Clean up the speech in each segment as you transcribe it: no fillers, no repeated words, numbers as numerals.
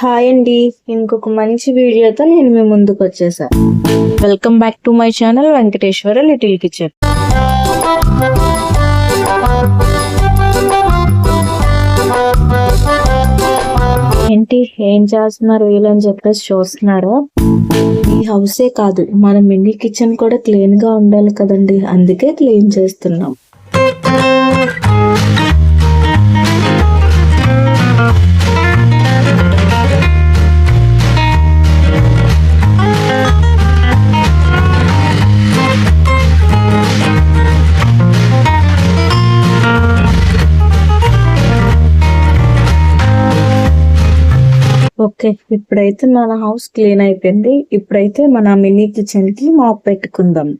Hi అండి, ఇంకొక మంచి వీడియోతో నేను మీ ముందుకు వచ్చేసా. Welcome back to my channel Venkateswara little kitchen. ఏంటి ఏం చేస్తున్నారు వీళ్ళని చెప్పేసి చూస్తున్నారా? ఈ హౌసే కాదు, మన మినీ కిచెన్ కూడా క్లీన్ గా ఉండాలి కదండి, అందుకే క్లీన్ చేస్తున్నాం. ఓకే, ఇప్పుడైతే మన హౌస్ క్లీన్ అయిపోయింది. ఇప్పుడైతే మన మినీ కిచెన్ కి మాప్ పెట్టుకుందాం.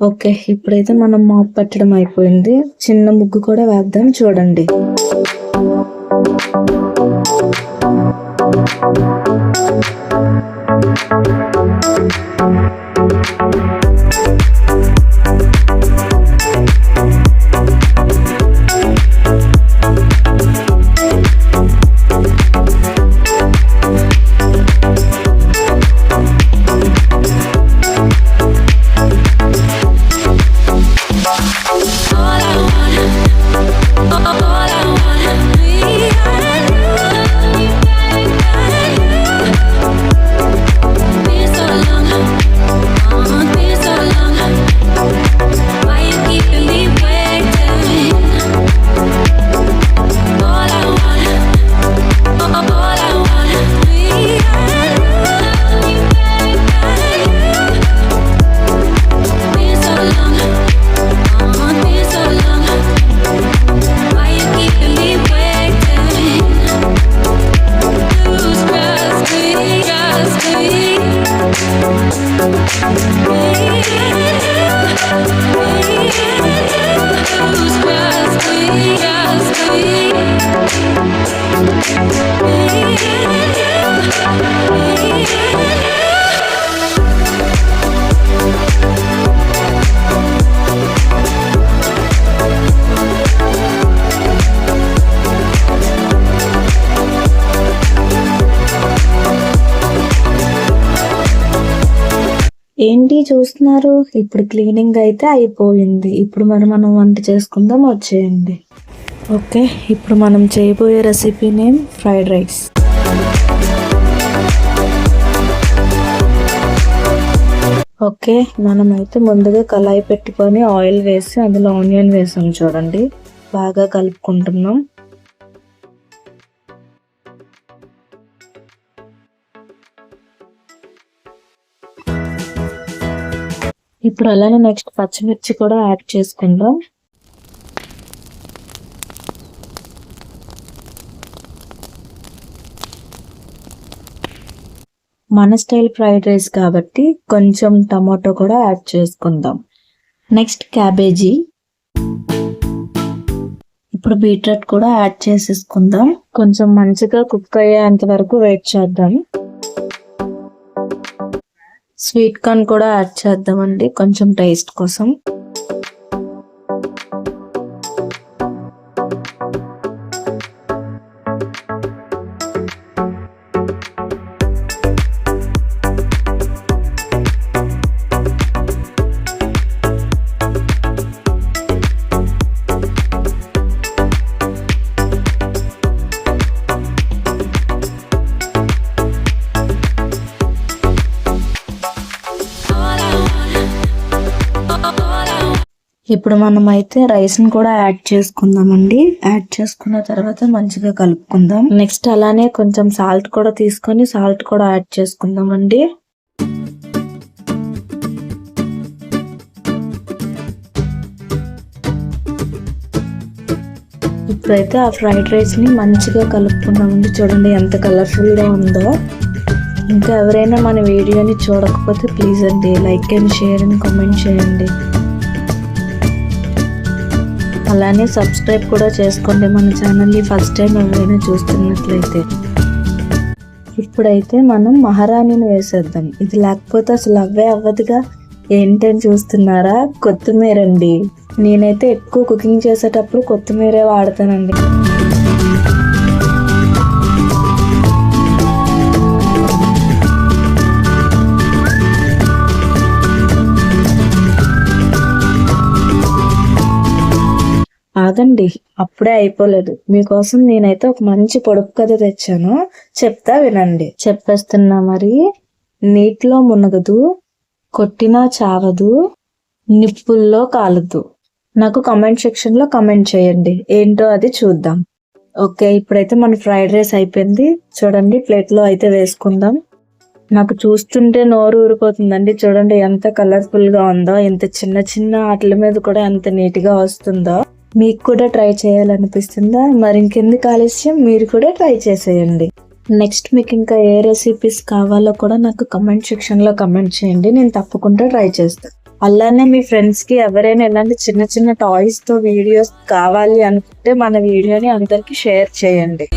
ఓకే, ఇప్పుడైతే మనం మాప్ పెట్టడం అయిపోయింది. చిన్న ముగ్గు కూడా వేద్దాం చూడండి. ఏంటి చూస్తున్నారు? ఇప్పుడు క్లీనింగ్ అయితే అయిపోయింది. ఇప్పుడు మనం వంట చేసుకుందాం, వచ్చేయండి. ఓకే, ఇప్పుడు మనం చేయబోయే recipe name fried rice. Okay, మనమైతే ముందుగా కళాయి పెట్టుకొని ఆయిల్ వేసి అందులో ఆనియన్ వేసాం చూడండి. బాగా కలుపుకుంటున్నాం. ఇప్పుడు అలానే నెక్స్ట్ పచ్చిమిర్చి కూడా యాడ్ చేసుకుందాం. మన స్టైల్ ఫ్రైడ్ రైస్ కాబట్టి కొంచెం టమాటో కూడా యాడ్ చేసుకుందాం. నెక్స్ట్ క్యాబేజీ, ఇప్పుడు బీట్రూట్ కూడా యాడ్ చేసేసుకుందాం. కొంచెం మంచిగా కుక్ అయ్యేంత వరకు వెయిట్ చేద్దాం. స్వీట్ కార్న్ కూడా యాడ్ చేద్దామండి, కొంచెం టేస్ట్ కోసం. all ఇప్పుడు మనం అయితే రైస్ ని కూడా యాడ్ చేసుకుందామండి. యాడ్ చేసుకున్న తర్వాత మంచిగా కలుపుకుందాం. నెక్స్ట్ అలానే కొంచెం సాల్ట్ కూడా తీసుకొని సాల్ట్ కూడా యాడ్ చేసుకుందామండి. ఇప్పుడైతే ఆ ఫ్రైడ్ రైస్ ని మంచిగా కలుపుకున్నామండి. చూడండి ఎంత కలర్ఫుల్ గా ఉందో. ఇంకా ఎవరైనా మన వీడియోని చూడకపోతే ప్లీజ్ అండి like and share and comment చేయండి. అలానే సబ్స్క్రైబ్ కూడా చేసుకోండి మన ఛానల్ని ఫస్ట్ టైం ఎవరైనా చూస్తున్నట్లయితే. ఇప్పుడైతే మనం మహారాణిని వేసేద్దాం. ఇది లేకపోతే అసలు అవ్వదుగా. ఏంటని చూస్తున్నారా? కొత్తిమీర అండి. నేనైతే ఎక్కువ కుకింగ్ చేసేటప్పుడు కొత్తిమీరే వాడతానండి. ఆగండి, అప్పుడే అయిపోలేదు. మీకోసం నేనైతే ఒక మంచి పొడుపు కథ తెచ్చాను, చెప్తా వినండి. చెప్పేస్తున్నా మరి. నీటిలో మునగదు, కొట్టినా చావదు, నిప్పుల్లో కాలదు. నాకు కామెంట్ సెక్షన్ లో కామెంట్ చేయండి, ఏంటో అది చూద్దాం. ఓకే, ఇప్పుడైతే మన ఫ్రైడ్ రైస్ అయిపోయింది. చూడండి ప్లేట్ లో అయితే వేసుకుందాం. నాకు చూస్తుంటే నోరు ఊరిపోతుందండి. చూడండి ఎంత కలర్ఫుల్ గా ఉందో. ఎంత చిన్న చిన్న వాటి మీద కూడా ఎంత నీట్ గా వస్తుందో. మీకు కూడా ట్రై చేయాలనిపిస్తుందా? మరి ఇంకెందుకు ఆలస్యం, మీరు కూడా ట్రై చేసేయండి. నెక్స్ట్ మీకు ఇంకా ఏ రెసిపీస్ కావాలో కూడా నాకు కమెంట్ సెక్షన్ లో కమెంట్ చేయండి, నేను తప్పకుండా ట్రై చేస్తాను. అలానే మీ ఫ్రెండ్స్ కి ఎవరైనా ఇలాంటి చిన్న చిన్న టాయ్స్ తో వీడియోస్ కావాలి అనుకుంటే మన వీడియోని అందరికి షేర్ చేయండి.